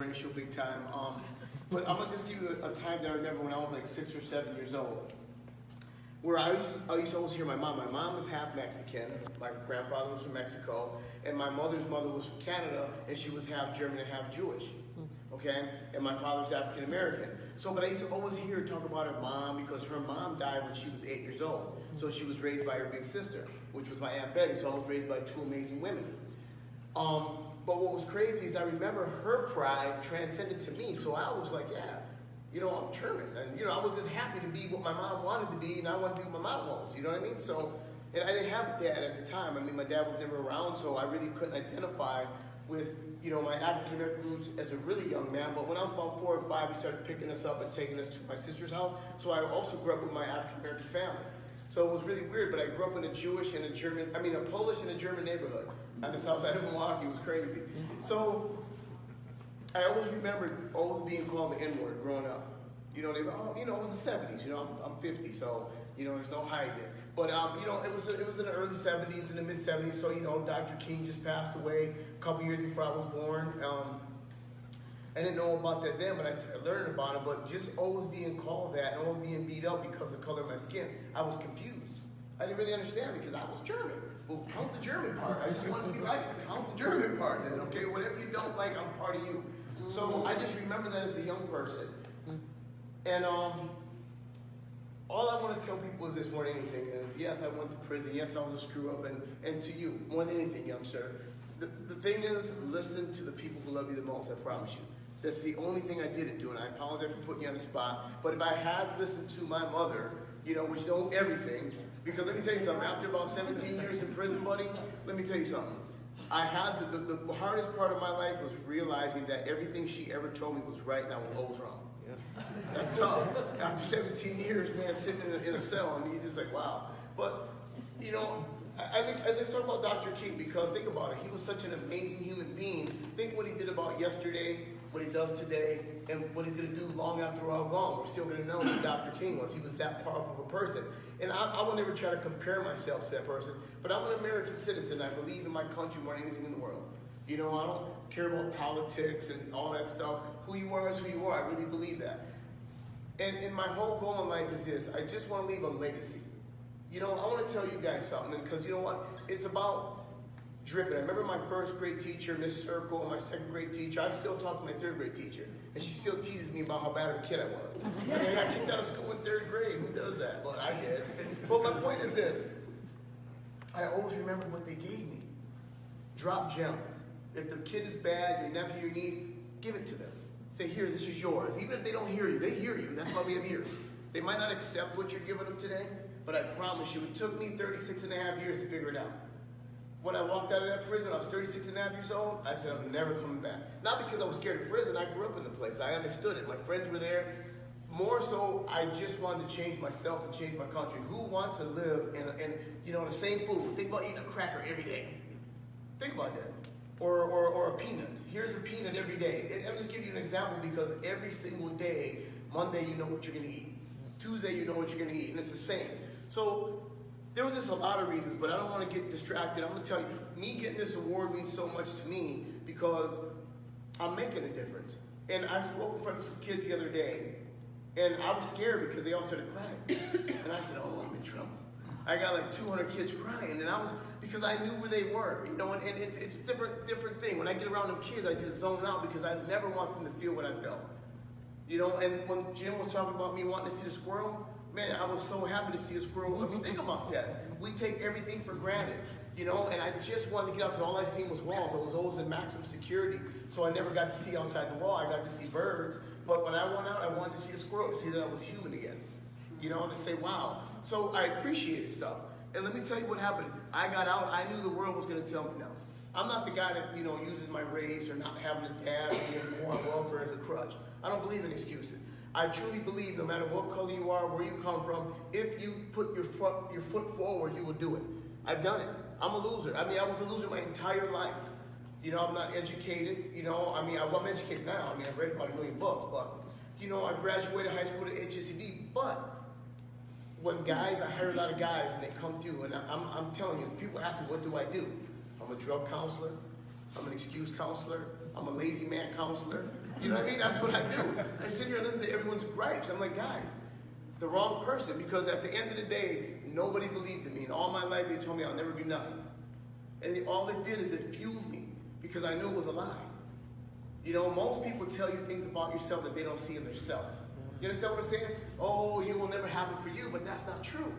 racial big time. But I'm gonna just give you a time that I remember when I was like 6 or 7 years old, where I used to always hear my mom. My mom was half Mexican. My grandfather was from Mexico, and my mother's mother was from Canada, and she was half German and half Jewish. Okay, and my father's African American. So, but I used to always hear her talk about her mom because her mom died when she was 8 years old. So she was raised by her big sister, which was my Aunt Betty. So I was raised by two amazing women. But what was crazy is I remember her pride transcended to me. So I was like, yeah, I'm German. And, I was just happy to be what my mom wanted to be, and I wanted to be what my mom was. You know what I mean? So, and I didn't have a dad at the time. I mean, my dad was never around, so I really couldn't identify with, my African American roots as a really young man. But when I was about 4 or 5, he started picking us up and taking us to my sister's house. So I also grew up with my African American family. So it was really weird, but I grew up in a Polish and a German neighborhood. On the south side of Milwaukee. It was crazy. So I always remembered always being called the N-word growing up. It was the 70s. I'm 50, so there's no hiding it. But it was in the early 70s, in the mid 70s. So Dr. King just passed away a couple years before I was born. I didn't know about that then, but I started learning about it. But just always being called that and always being beat up because of the color of my skin, I was confused. I didn't really understand it because I was German. Well, count the German part. I just want to be like it. Count the German part then, okay? Whatever you don't like, I'm part of you. So I just remember that as a young person. And all I want to tell people is this more than anything is, yes, I went to prison. Yes, I was a screw up. And to you, more than anything, young sir, the thing is, listen to the people who love you the most, I promise you. That's the only thing I didn't do, and I apologize for putting you on the spot. But if I had listened to my mother, which knows everything, because let me tell you something, after about 17 years in prison, buddy, let me tell you something. I had to, the hardest part of my life was realizing that everything she ever told me was right and I was always wrong. Yeah. That's tough. After 17 years, man, sitting in a cell, you're just like, wow. But, I think, let's talk about Dr. King because think about it. He was such an amazing human being. Think what he did about yesterday, what he does today, and what he's going to do long after we're all gone. We're still going to know who Dr. King was. He was that powerful of a person. And I will never try to compare myself to that person, but I'm an American citizen. I believe in my country more than anything in the world. I don't care about politics and all that stuff. Who you are is who you are. I really believe that. And my whole goal in life is this. I just want to leave a legacy. I want to tell you guys something, because you know what? It's about dripping. I remember my first grade teacher, Miss Circle, and my second grade teacher. I still talk to my third grade teacher, and she still teases me about how bad of a kid I was. I got kicked out of school in third grade. Who does that? But I did. But my point is this. I always remember what they gave me. Drop gems. If the kid is bad, your nephew, your niece, give it to them. Say, here, this is yours. Even if they don't hear you, they hear you. That's why we have ears. They might not accept what you're giving them today, but I promise you, it took me 36 and a half years to figure it out. When I walked out of that prison, I was 36 and a half years old. I said, I'm never coming back. Not because I was scared of prison. I grew up in the place. I understood it. My friends were there. More so, I just wanted to change myself and change my country. Who wants to live in the same food? Think about eating a cracker every day. Think about that. Or a peanut. Here's a peanut every day. I'm just giving you an example because every single day, Monday, you know what you're going to eat. Tuesday, you know what you're going to eat. And it's the same. So there was just a lot of reasons, but I don't want to get distracted. I'm going to tell you, me getting this award means so much to me because I'm making a difference. And I spoke in front of some kids the other day, and I was scared because they all started crying. And I said, oh, I'm in trouble. I got like 200 kids crying, and because I knew where they were, and it's different thing. When I get around them kids, I just zone out because I never want them to feel what I felt. And when Jim was talking about me wanting to see the squirrel, man, I was so happy to see a squirrel. I mean, think about that. We take everything for granted, and I just wanted to get out because all I seen was walls. I was always in maximum security, so I never got to see outside the wall. I got to see birds, but when I went out, I wanted to see a squirrel, to see that I was human again, and to say, wow. So I appreciated stuff. And let me tell you what happened. I got out. I knew the world was going to tell me no. I'm not the guy that, uses my race or not having a dad or being born on welfare as a crutch. I don't believe in excuses. I truly believe no matter what color you are, where you come from, if you put your foot forward, you will do it. I've done it. I'm a loser. I was a loser my entire life. I'm not educated. I'm educated now. I've read about 1 million books, but, I graduated high school at HSCD, but when I hire a lot of guys and they come through, and I'm telling you, people ask me, what do I do? I'm a drug counselor. I'm an excuse counselor. I'm a lazy man counselor. You know what I mean? That's what I do. I sit here and listen to everyone's gripes. I'm like, guys, the wrong person, because at the end of the day, nobody believed in me. And all my life, they told me I'll never be nothing. And all it did is it fueled me, because I knew it was a lie. You know, most people tell you things about yourself that they don't see in themselves. You understand what I'm saying? Oh, you will never happen for you, but that's not true.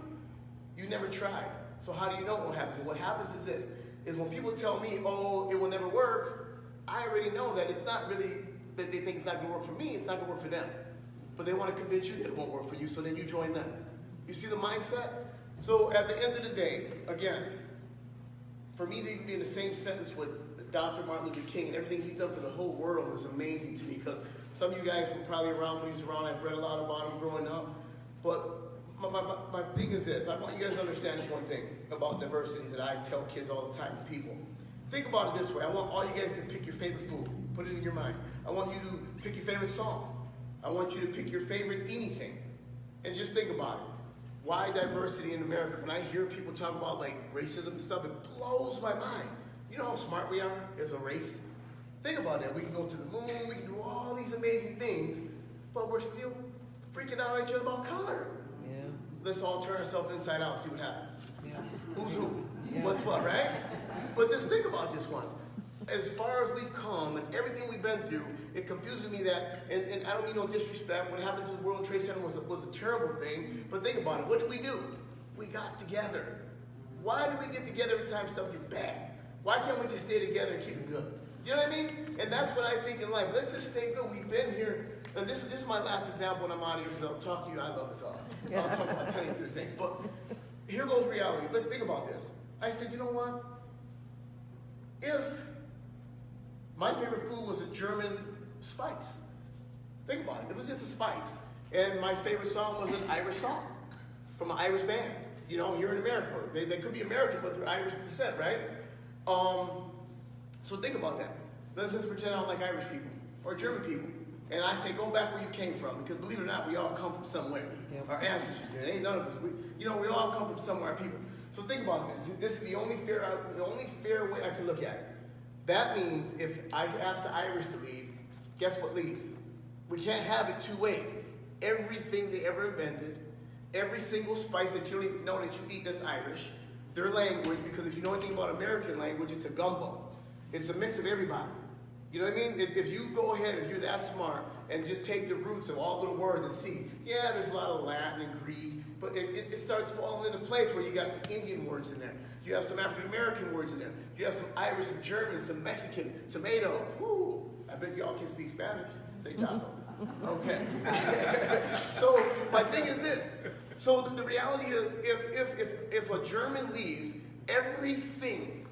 You never tried. So how do you know it won't happen? What happens is this, is when people tell me, oh, it will never work, I already know that it's not really, that they think it's not going to work for me, it's not going to work for them. But they want to convince you that it won't work for you, so then you join them. You see the mindset? So at the end of the day, again, for me to even be in the same sentence with Dr. Martin Luther King and everything he's done for the whole world is amazing to me, because some of you guys were probably around when he was around. I've read a lot about him growing up. But my thing is this. I want you guys to understand one thing about diversity that I tell kids all the time to people. Think about it this way. I want all you guys to pick your favorite food. Put it in your mind. I want you to pick your favorite song. I want you to pick your favorite anything. And just think about it. Why diversity in America? When I hear people talk about like racism and stuff, it blows my mind. You know how smart we are as a race? Think about that. We can go to the moon, we can do all these amazing things, but we're still freaking out at each other about color. Yeah. Let's all turn ourselves inside out and see what happens. Yeah. Who's who? Yeah. What's what, right? But just think about this once. As far as we've come and everything we've been through, it confuses me that, and I don't mean no disrespect, what happened to the World Trade Center was a terrible thing, but think about it. What did we do? We got together. Why do we get together every time stuff gets bad? Why can't we just stay together and keep it good? You know what I mean? And that's what I think in life. Let's just stay good. We've been here, and this is my last example, and I'm out of here because I'll talk to you. I love to talk. I'll talk about 10 different things. But here goes reality. Look, think about this. I said, you know what? If my favorite food was a German spice, think about it. It was just a spice. And my favorite song was an Irish song from an Irish band. You know, here in America. They could be American, but they're Irish descent, right? So think about that. Let's just pretend I don't like Irish people or German people. And I say, go back where you came from, because believe it or not, we all come from somewhere. Yep. Our ancestors did. Ain't none of us. We all come from somewhere, people. So think about this. This is the only fair way I can look at it. That means if I ask the Irish to leave, guess what leaves? We can't have it two ways. Everything they ever invented, every single spice that you don't even know that you eat that's Irish, their language, because if you know anything about American language, it's a gumbo. It's a mix of everybody. You know what I mean? If you go ahead, if you're that smart, and just take the roots of all the words and see, yeah, there's a lot of Latin and Greek, but it starts falling into place where you got some Indian words in there. You have some African American words in there. You have some Irish, some German, some Mexican, tomato. Woo! I bet y'all can speak Spanish. Say taco. Okay. So my thing is this. So the reality is, if a German leaves, everything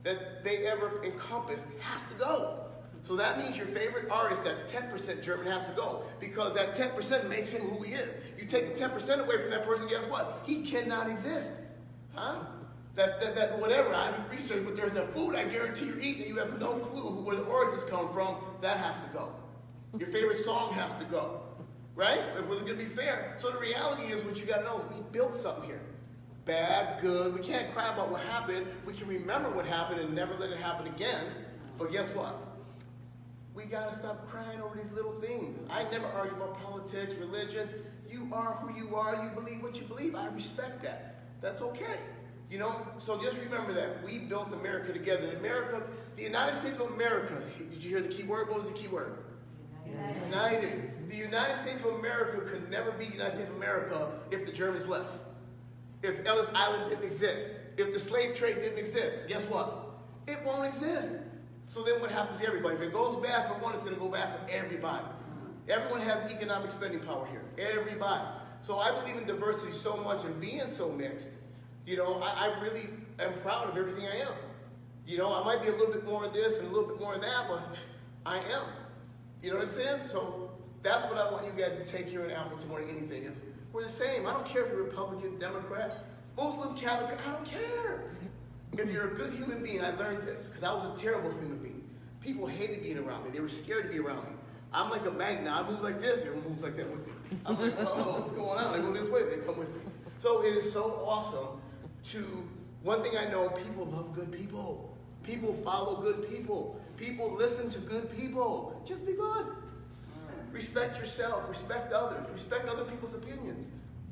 that they ever encompassed has to go. So that means your favorite artist that's 10% German has to go, because that 10% makes him who he is. You take the 10% away from that person, guess what? He cannot exist. Huh? That whatever, I haven't researched, but there's that food I guarantee you're eating, you have no clue where the origins come from, that has to go. Your favorite song has to go. Right? If we're going to be fair. So the reality is, what you got to know is we built something here. Bad, good. We can't cry about what happened. We can remember what happened and never let it happen again. But guess what? We got to stop crying over these little things. I never argue about politics, religion. You are who you are. You believe what you believe. I respect that. That's okay. You know, so just remember that. We built America together. The United States of America. Did you hear the key word? What was the key word? United. The United States of America could never be the United States of America if the Germans left. If Ellis Island didn't exist. If the slave trade didn't exist. Guess what? It won't exist. So then what happens to everybody? If it goes bad for one, it's going to go bad for everybody. Everyone has economic spending power here. Everybody. So I believe in diversity so much and being so mixed. You know, I really am proud of everything I am. You know, I might be a little bit more of this and a little bit more of that, but I am. You know what I'm saying? So that's what I want you guys to take here in Appleton more than anything. Is we're the same. I don't care if you're Republican, Democrat, Muslim, Catholic. I don't care. If you're a good human being, I learned this because I was a terrible human being. People hated being around me. They were scared to be around me. I'm like a magnet. I move like this. Everyone moves like that with me. I'm like, oh, what's going on? They go this way. They come with me. So it is so awesome to, one thing I know, people love good people. People follow good people. People listen to good people. Just be good. Respect yourself, respect others, respect other people's opinions.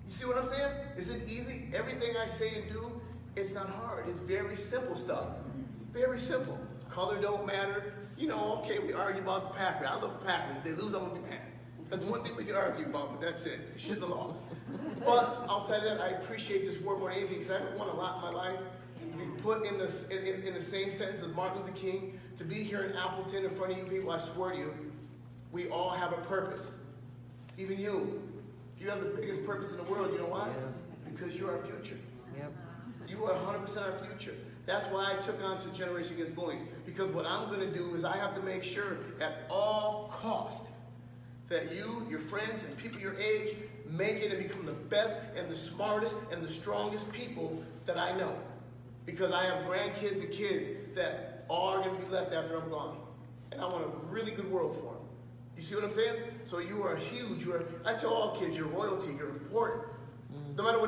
You see what I'm saying? Is it easy? Everything I say and do, it's not hard. It's very simple stuff. Very simple. Color don't matter. You know, okay, we argue about the Packers. I love the Packers. If they lose, I'm going to be mad. That's one thing we can argue about, but that's it. They shouldn't have lost. But outside of that, I appreciate this war more than anything because I haven't won a lot in my life. To be put in the same sentence as Martin Luther King, to be here in Appleton in front of you people, I swear to you, we all have a purpose. Even you. You have the biggest purpose in the world. You know why? Yeah. Because you're our future. Yep. You are 100% our future. That's why I took on to Generation Against Bullying. Because what I'm going to do is I have to make sure at all costs that you, your friends, and people your age make it and become the best and the smartest and the strongest people that I know. Because I have grandkids and kids that all are going to be left after I'm gone. And I want a really good world for them. You see what I'm saying? So you are huge. I tell all kids, you're royalty. You're important. No matter what.